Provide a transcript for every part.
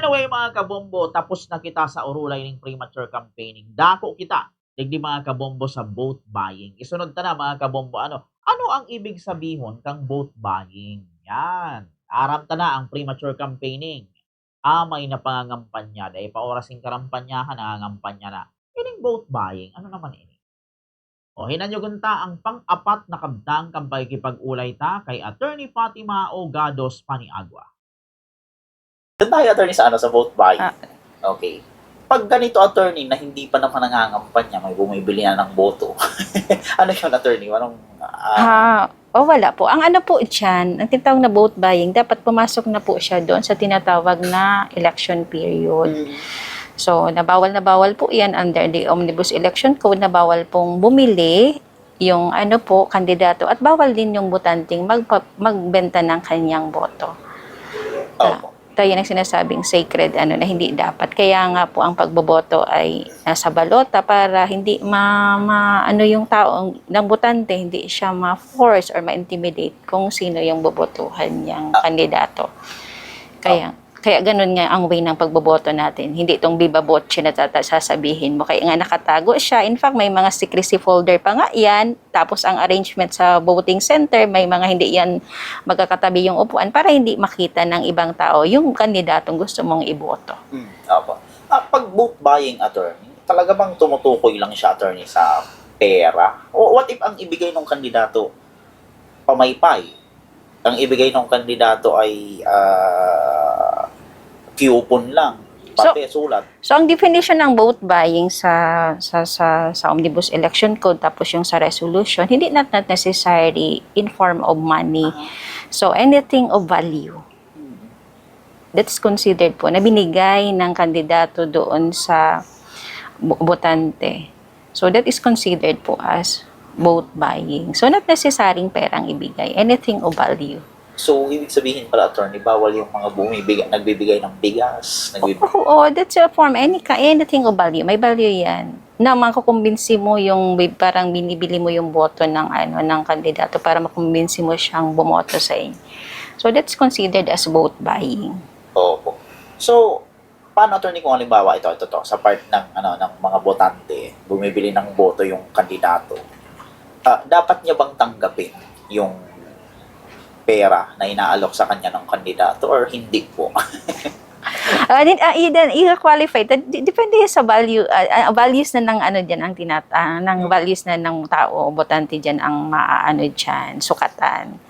Anyway, mga kabombo, tapos na kita sa urulay ng premature campaigning. Dako kita, digdi mga kabombo sa vote buying. Isunod ta na mga kabombo, ano ang ibig sabihin kang vote buying? Yan. Aram ta na ang premature campaigning. May na pangangampanya, dahil pa orasing karampanyahan, nangangampanya na. Ining vote buying, ano naman ini? O, hinanyugunta ang pang-apat na kabtang kampay kipag-ulay ta kay Attorney Fatima Ogados Paniagua. Doon tayo, attorney, sa vote buying. Okay. Pag ganito, attorney, na hindi pa naman nangangampanya, may bumibili na ng boto. Ano yun, attorney? Wala po. Ang ano po dyan, ang tinatawag na vote buying, dapat pumasok na po siya doon sa tinatawag na election period. So, na bawal po yan under the Omnibus Election Code, na bawal pong bumili yung kandidato, at bawal din yung botanting magbenta ng kanyang boto. Tayo ang sinasabing sacred na hindi dapat. Kaya nga po ang pagboboto ay nasa balota para hindi yung tao ng botante, hindi siya ma-force or ma-intimidate kung sino yung bobotohan niyang kandidato. Kaya ganun nga ang way ng pagboboto natin. Hindi itong viva voce na sasabihin mo. Kaya nga nakatago siya. In fact, may mga secrecy folder pa nga yan. Tapos ang arrangement sa voting center, may mga hindi yan magkakatabi yung upuan para hindi makita ng ibang tao yung kandidatong gusto mong iboto. Pag vote buying, attorney, talaga bang tumutukoy lang siya, attorney, sa pera? O what if ang ibigay ng kandidato pamaypay? Ang ibigay ng kandidato ay coupon lang, sulat. So ang definition ng vote buying sa Omnibus Election Code, tapos yung sa resolution, hindi not necessarily in form of money. So anything of value. That's considered po na binigay ng kandidato doon sa botante. So that is considered po as vote buying. So not necessarying perang ibigay, anything of value. So, ibig sabihin pala, attorney, bawal yung mga nagbibigay ng bigas, that's a form, anything of value. May value yan. Na makukumbinsi mo yung, parang binibili mo yung boto ng kandidato para makumbinsi mo siyang bumoto sa inyo. So, that's considered as vote buying. Opo. So, paano, attorney, kung halimbawa ito, sa part ng, ng mga botante, bumibili ng boto yung kandidato, dapat niya bang tanggapin yung pera na inaalok sa kanya ng kandidato or hindi po? I-qualify. Depende sa values na ng dyan, ng values na ng tao, botante dyan ang dyan, sukatan.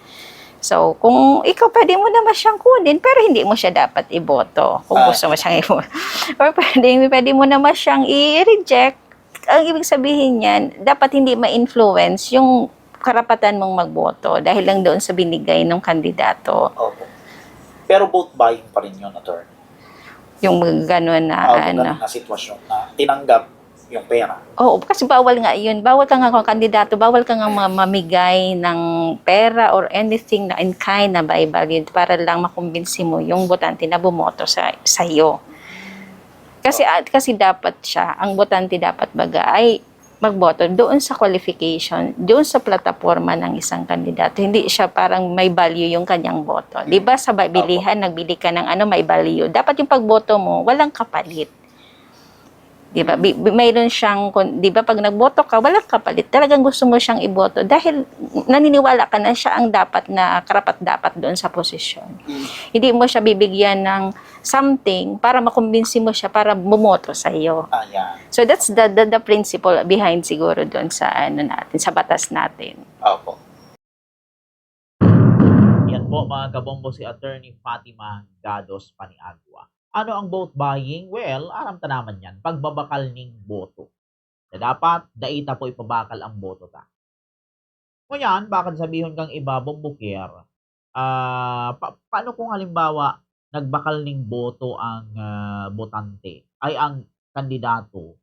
So, kung ikaw, pwede mo naman siyang kunin, pero hindi mo siya dapat iboto. Kung gusto mo siyang iboto. Or pwede mo naman siyang i-reject. Ang ibig sabihin niyan, dapat hindi ma-influence yung karapatan mong magboto dahil lang doon sa binigay ng kandidato. Okay. Pero vote buying pa rin yun, attorney. Yung gano'n na na sitwasyon na tinanggap yung pera. Oo, kasi bawal nga yun. Bawal ka nga kung kandidato, bawal ka nga mamigay ng pera or anything na in kind na by value para lang makumbinsi mo yung botante na bumoto sa iyo. Kasi dapat siya, ang botante dapat ay magboto doon sa qualification, doon sa plataforma ng isang kandidato. Hindi siya parang may value yung kanyang boto. 'Di ba sa bilihan, nagbili ka ng may value. Dapat yung pagboto mo walang kapalit. 'Di ba? Mayroon siyang, 'di ba, pag nagboto ka, walang kapalit. Talagang gusto mo siyang iboto dahil naniniwala ka na siya ang karapat-dapat doon sa posisyon. Hindi mo siya bibigyan ng something para makumbinsi mo siya para bumoto sa iyo. So that's the principle behind siguro doon sa natin, sa batas natin. Opo. Yan po mga kabombo, si Attorney Fatima Gados Paniagua. Ano ang vote buying? Well, aram ta naman yan, pagbabakal ning boto. Na dapat, daita po ipabakal ang boto ta. Ngayon, bakit sabihin kang iba, bombukir, paano kung halimbawa, nagbakal ning boto ang botante, ay ang kandidato,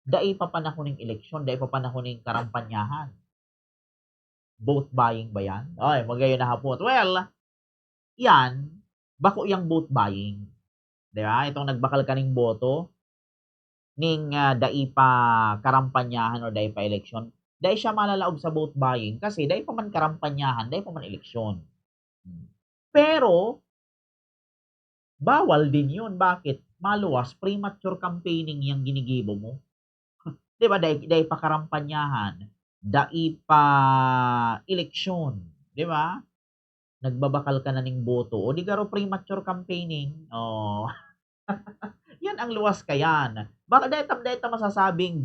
dai pa panahon ng eleksyon, dai pa panahon ng karampanyahan. Vote buying ba yan? Ay, magayon na hapot. Well, yan, bako yung vote buying. Diba? Itong nagbakal ka ng boto, ning dai pa karampanyahan o dai pa eleksyon, dai siya malalaob sa vote buying kasi dai pa man karampanyahan, dai pa man eleksyon. Pero, bawal din yun. Bakit? Maluwas, premature campaigning yung ginigibo mo. Di ba? Dahil pakarampanyahan, dahil pa eleksyon. Di ba? Nagbabakal ka na ng boto. O di garo premature campaigning. Oh. Yan ang luwas kayan. Baka dahil masasabing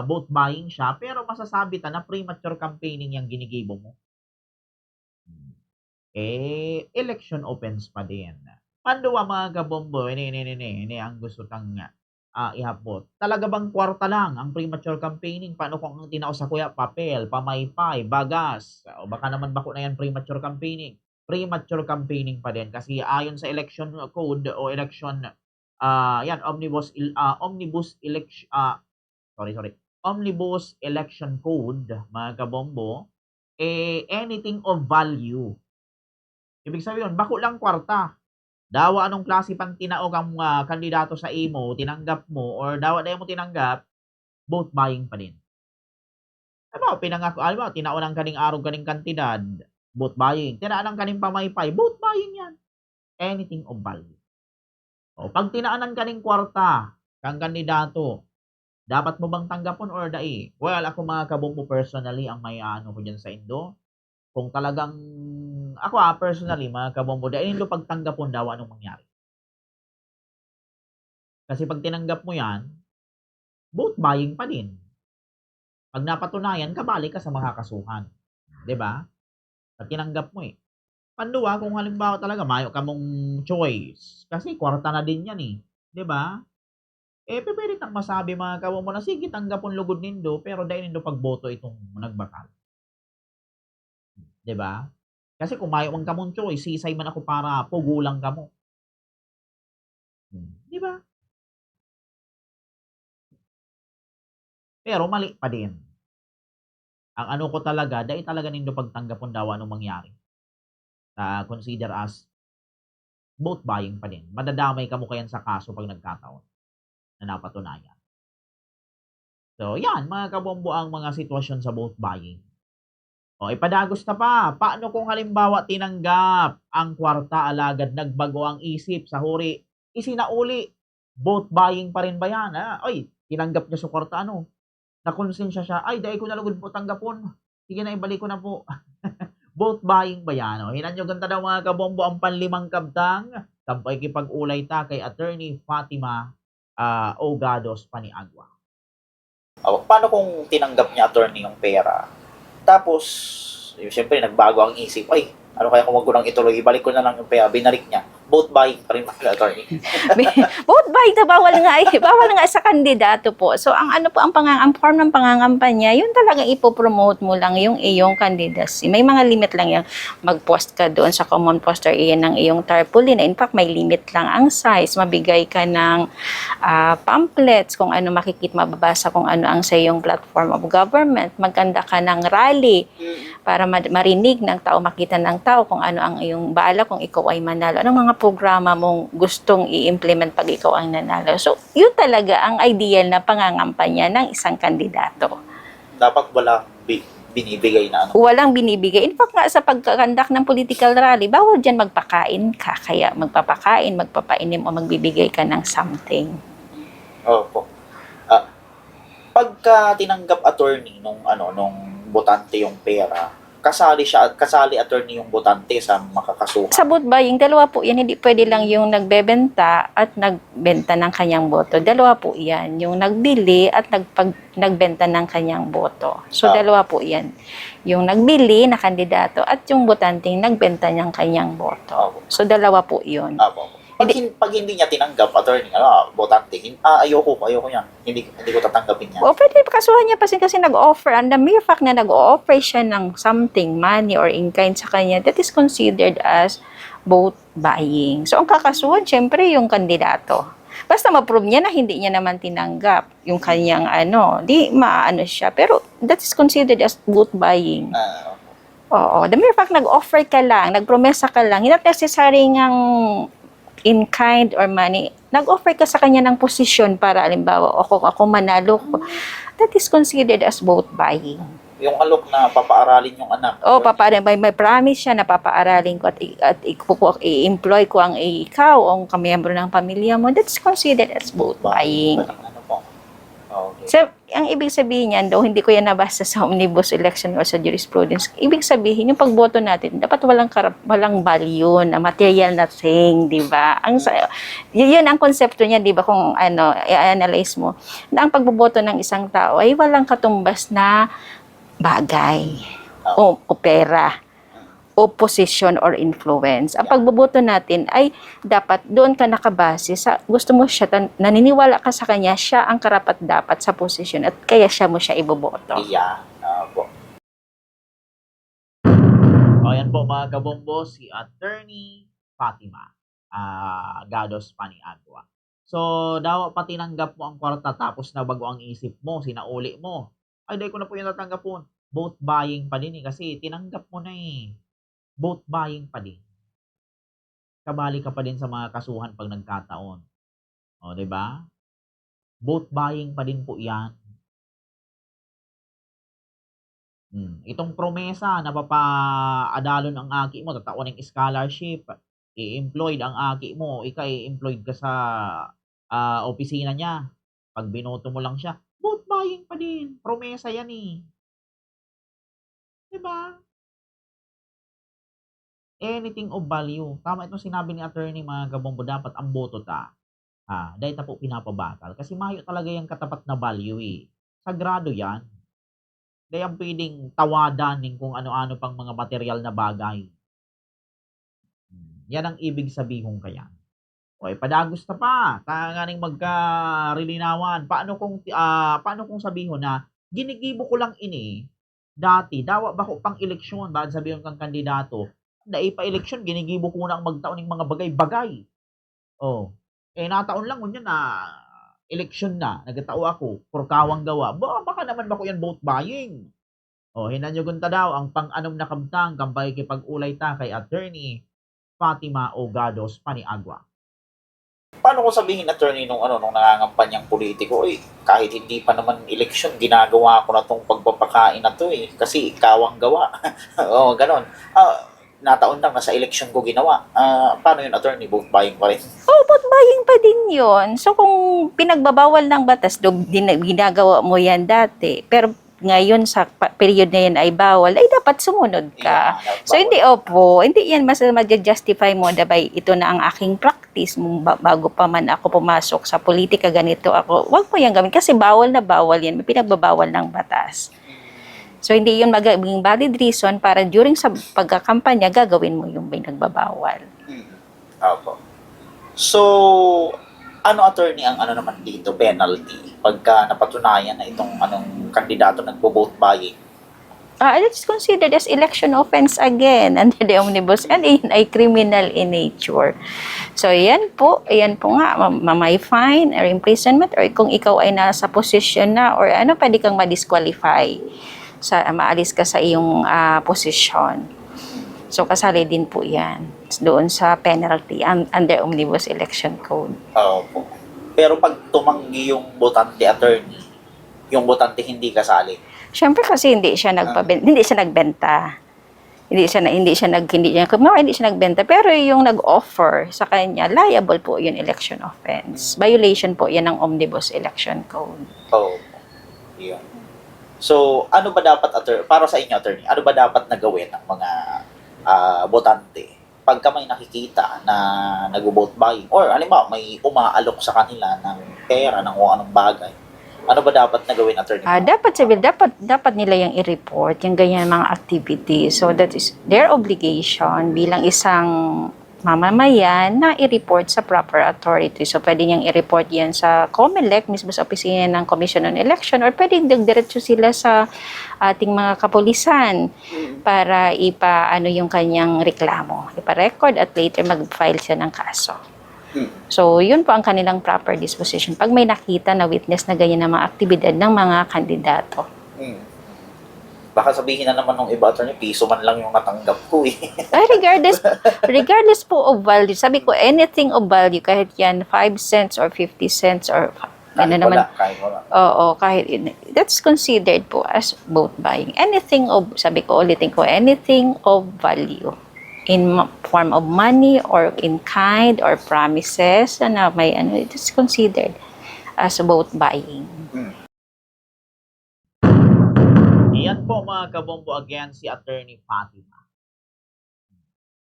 vote buying siya, pero masasabi ta na premature campaigning yung ginigibo mo. Election opens pa din. Panduwa mga kabombo, ini ang gusto tang ihapot. Talaga bang kwarta lang ang premature campaigning? Paano kung ang tinaos sa kuya, papel, pamaypay, bagas? O baka naman bako na yan premature campaigning. Premature campaigning pa din kasi ayon sa election code o election yan omnibus election code mga kabombo, anything of value. Ibig sabihin, bako lang kwarta. Dawa anong klase pang tinaog ang kandidato sa imo, tinanggap mo, or dawa mo tinanggap, vote buying pa din. Ano, tinaon ang kaning araw kaning kantidad, vote buying. Tinaan ang kaning pamaypay, vote buying yan. Anything of value. O, pag tinaanan kaning kwarta, kang kandidato, dapat mo bang tanggapon or dai? Well, ako mga kabombo personally, ang may ko dyan sa Indo, kung talagang ako personally mga kabombo, dahil hindi pagtanggapon daw anong mangyari. Kasi pag tinanggap mo yan, vote buying pa din. Pag napatunayan, kabali ka sa makakasuhan. 'Di ba? Pag tinanggap mo Panduwa, kung halimbawa talaga mayo ka mong choice. Kasi kwarta na din yan 'Di ba? Pwede tang masabi mga kabombo na sige, tanggapon lugod nindo, pero dahil nindo pagboto itong nagbakal. 'Di ba? Kasi kung mayo man kamong choice, sisay man ako para pugulang kamo. 'Di ba? Pero mali pa din. Ang ano ko talaga, dahil talaga nindo pagtanggapon daw anong mangyari. Consider as vote buying pa din. Madadamay ka mo kayan sa kaso pag nagkataon na napatunayan. So, yan, mga kabombo ang mga sitwasyon sa vote buying. O, ipadagos na pa. Paano kung halimbawa tinanggap ang kwarta alagad, nagbago ang isip sa huri, isinauli, vote buying pa rin ba yan? Oy, tinanggap niya sa kwarta, nakonsensya siya, ay, dahil ko nalugod po tanggapon. Sige na, ibalik ko na po. Vote buying ba yan? Hinan nyo ganda daw mga kabombo ang panlimang kabtang. Tampay kipag-ulay ta kay Attorney Fatima Ogados Paniagua. Paano kung tinanggap niya, attorney, yung pera? Tapos, siyempre, nagbago ang isip. Ay, ano kaya kung wag ko nang ituloy, ibalik ko na lang yung pera. Binalik niya. Vote buying pa rin mga attorney. Vote buying na bawal nga sa kandidato po. So ang ano po ang form ng pangangampanya, yun talaga ipopromote mo lang yung iyong candidacy. May mga limit lang yan. Mag-post ka doon sa common poster area ng iyong tarpaulin. In fact, may limit lang ang size. Mabigay ka ng pamphlets kung ano mababasa kung ano ang sa iyong platform of government. Magkanda ka ng rally para marinig ng tao, makita ng tao kung ano ang iyong bala kung ikaw ay manalo. Anong mga programa mong gustong i-implement pag ikaw ang nanalo. So, yun talaga ang ideal na pangangampanya ng isang kandidato. Dapat walang binibigay na Walang binibigay. In fact, nga sa pagkakandak ng political rally, bawal dyan magpakain ka. Kaya magpapakain, magpapainim o magbibigay ka ng something. Opo. Pagka tinanggap, attorney, nung botante yung pera, kasali attorney yung botante sa makakasuhan. Sa vote buying, dalawa po yan. Hindi pwede lang yung nagbebenta at nagbenta ng kanyang boto. Dalawa po yan. Yung nagbili at nagbenta ng kanyang boto. So, dalawa po yan. Yung nagbili na kandidato at yung botanteng nagbenta ng kanyang boto. So, dalawa po yun. Pag hindi niya tinanggap, attorney, botante, ayoko yan. Hindi ko tatanggapin yan. Pwede kasuhan niya kasi nag-offer. And the mere fact na nag-offer siya ng something, money or in kind sa kanya, that is considered as vote buying. So, ang kakasuhan, syempre, yung kandidato. Basta ma-prove niya na hindi niya naman tinanggap yung kanyang di maano siya. Pero that is considered as vote buying. Oo. The mere fact nag-offer ka lang, nagpromesa ka lang, hindi necessary ngang in kind or money, nag-offer ka sa kanya ng posisyon para, alimbawa, ako manalo ko. That is considered as vote buying. yung alok na papaaralin yung anak. O, may promise siya na papaaralin ko at i-employ ko ang ikaw o ang kamiyembro ng pamilya mo. That's considered as vote buying. Ano po? Okay. So, ang ibig sabihin niyan, hindi ko yan nabasa sa omnibus election or sa jurisprudence. Ibig sabihin, yung pagboto natin, dapat walang value na material na thing, di ba? Yun ang konsepto niya, di ba, kung i-analyze mo, na ang pagboboto ng isang tao ay walang katumbas na bagay o pera o position or influence. Ang pagboboto natin ay dapat doon ka nakabase sa gusto mo siya, naniniwala ka sa kanya, siya ang karapat dapat sa posisyon at kaya mo siya iboboto. Yeah. Po. O yan po mga kabombo, si Attorney Fatima Gados Paniagua. So, daw pa tinanggap mo ang kwarta tapos na bago ang isip mo, sinauli mo. Ay, dahil ko na po yung natanggap po. Vote buying pa din kasi tinanggap mo na vote buying pa din. Kabali ka pa din sa mga kasuhan pag nagkataon. O, di ba? Vote buying pa din po yan. Itong promesa na papaadalon ang aki mo, tataon ng scholarship, i-employed ang aki mo, i-employed ka sa opisina niya. Pag binoto mo lang siya, vote buying pa din. Promesa yan Diba? Anything of value. Tama itong sinabi ni attorney mga kabombo, dapat ang boto dahil po pinapabakal. Kasi mayo talaga yung katapat na value Sagrado yan. Dahil ang pwedeng tawadanin kung ano-ano pang mga material na bagay. Yan ang ibig sabihin kaya. O, padagos na pa. Tanganing magka-rilinawan. Paano kung sabihin na ginigibo ko lang dati, dawa ba ko pang eleksyon, baad sabihin kang kandidato, na ipa-eleksyon, ginigibo ko na ang magtaon ng mga bagay-bagay. Nataon lang ngunyan na eleksyon na, nagtao ako, purkawang gawa, baka naman ba ko yan vote buying? Hinanyugunta daw, ang pang-anom na kamtang, kambay kipag-ulay ta kay Attorney Fatima Gados Paniagua. Paano ko sabihin, attorney, nung nangangampanyang politiko, kahit hindi pa naman eleksyon, ginagawa ko na tong pagpapakain na to kasi ikawang gawa. Ganon. Nataon lang, nasa eleksyon ko ginawa. Paano yun, attorney? Vote buying pa rin? Vote buying pa din yun. So, kung pinagbabawal ng batas, ginagawa mo yan dati, pero ngayon sa period na yan ay bawal, ay dapat sumunod ka. So, hindi yan mas ma-justify mo, dabay, ito na ang aking practice, bago pa man ako pumasok sa politika, ganito ako. Wag mo yan gawin, kasi bawal na bawal yan, may pinagbabawal ng batas. So, hindi yun magiging valid reason para during sa pagkakampanya, gagawin mo yung pinagbabawal. Opo. So, attorney, ang naman dito, penalty, pagka napatunayan na itong kandidato nagpo-vote buying? It's considered as election offense again under the omnibus and ay criminal in nature. So, yan po nga, may fine or imprisonment or kung ikaw ay nasa posisyon na or pwede kang ma-disqualify. Maalis ka sa iyong posisyon. So, kasali din po yan doon sa penalty under Omnibus Election Code. Opo. Pero pag tumanggi yung botante, attorney, yung botante hindi kasali? Siyempre kasi hindi siya nagbenta. Hindi siya nagbenta. Pero yung nag-offer sa kanya, liable po yun election offense. Violation po yan ng Omnibus Election Code. Opo. Yun. So, ano ba dapat, para sa inyo, attorney, ano ba dapat na gawin ng mga botante pagka may nakikita na nag-vote buying or halimbawa may umaalok sa kanila ng pera ng kung anong bagay? Ano ba dapat na gawin, attorney? Dapat nila yung i-report yung ganyan mga activities. So that is their obligation bilang isang mamamayan na i-report sa proper authority. So, pwede niyang i-report yan sa COMELEC, mismo sa opisina ng Commission on Election, or pwede diretso sila sa ating mga kapulisan para yung kanyang reklamo. Ipa-record at later mag-file siya ng kaso. So, yun po ang kanilang proper disposition. Pag may nakita na witness na ganyan na mga aktibidad ng mga kandidato. Baka sabihin na naman ng iba, attorney, piso man lang yung natanggap ko regardless po of value, sabi ko anything of value, kahit yan 5 cents or 50 cents or Kahit naman, wala, kahit wala. oo, kahit, that's considered po as vote buying. Anything of, sabi ko, ulitin ko, anything of value in form of money or in kind or promises na may ano, it is considered as vote buying. Iyan po mga kabombo, again si Attorney Fatima.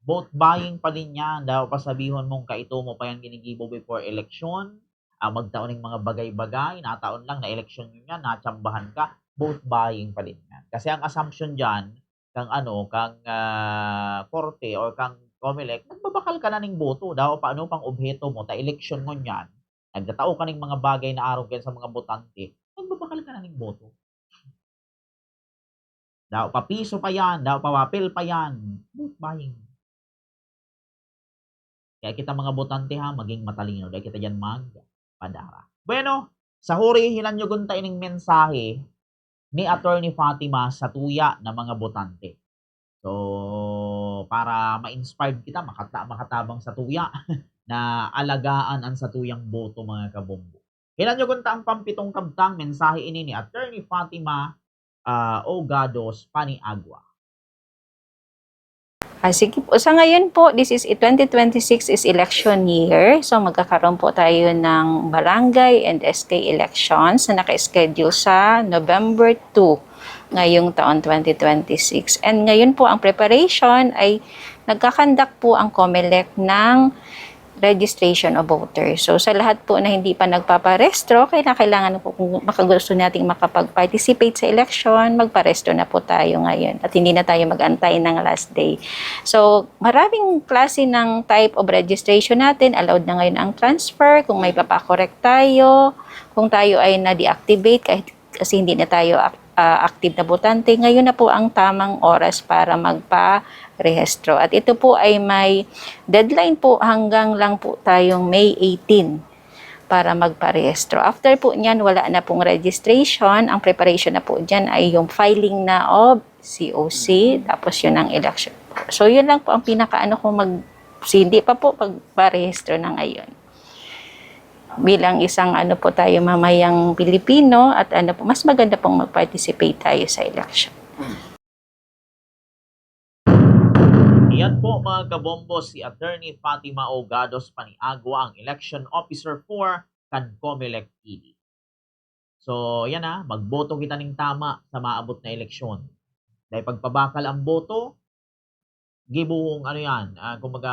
Vote buying pa din yan. Daw pasabihon mong kaito mo pa yan ginigibo before election. Magtaon ng mga bagay-bagay. Nataon lang na election yun yan. Natsambahan ka. Vote buying pa din yan. Kasi ang assumption dyan, kang korte or kang COMELEC, nagbabakal ka na ng boto. Daw paano pang obheto mo, ta election mo yan. Nagtatao ka ng mga bagay na araw sa mga botante. Nagbabakal ka na ng boto. Daw papiso pa yan. Daw papapil pa yan. Vote buying. Kaya kita mga botante ha, maging matalino. Dahil kita dyan magpadara. Bueno, sa huri, hilan nyo gunta ining mensahe ni Attorney Fatima sa tuya ng mga botante. So, para ma-inspired kita, makatabang sa tuya na alagaan ang sa tuyang boto mga kabombo. Hilan nyo gunta ang pampitong kabtang mensahe ini ni Attorney Fatima Ogados Paniagua. Sige po. Sa ngayon po, 2026 is election year. So, magkakaroon po tayo ng barangay and SK elections na naka-schedule sa November 2 ngayong taon 2026. And ngayon po, ang preparation ay nagkakandak po ang COMELEC ng registration of voters. So, sa lahat po na hindi pa nagpaparestro, kailangan po kung makagusto nating makapag-participate sa election, magparestro na po tayo ngayon at hindi na tayo mag-antay ng last day. So, maraming klase ng type of registration natin. Allowed na ngayon ang transfer, kung may papakorek tayo, kung tayo ay na-deactivate kasi hindi na tayo active na botante, ngayon na po ang tamang oras para magpa-rehistro. At ito po ay may deadline po hanggang lang po tayong May 18 para magpa-rehistro. After po niyan, wala na pong registration. Ang preparation na po dyan ay yung filing na of COC, tapos yun ang election. So yun lang po ang pinakaano kung hindi pa po pagpa-rehistro na ngayon. Bilang isang po tayo mamayang Pilipino at po, mas maganda pong mag-participate tayo sa election. Iyan po mga kabombo si Attorney Fatima Ogados Paniagua, ang Election Officer for COMELEC TV. So yan magboto kita ng tama sa maabot na eleksyon. Dahil pagpabakal ang boto, gibuhong kumbaga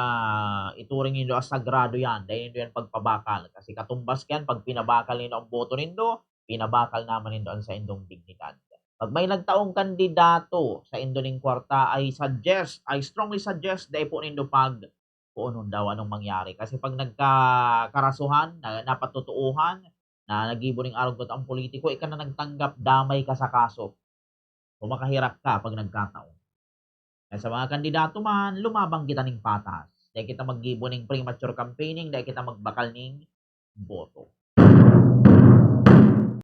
ituring nindo as sagrado yan. Dahil nindo yan pagpabakal. Kasi katumbas yan, pag pinabakal nindo ang boto nindo, pinabakal naman nindo ang sa indong dignidad. Pag may nagtaong kandidato sa indoning kwarta, I strongly suggest dahil po nindo pag kung daw anong mangyari. Kasi pag nagkakarasuhan, napatutuuhan, na nagibuning aragot ang politiko, ika na nagtanggap, damay ka sa kaso. Kung makahirap ka pag nagkataon. At sa mga kandidato man, lumabang kita ng patas. Dahil kita mag-gibo ng premature campaigning, dahil kita magbakal ng boto.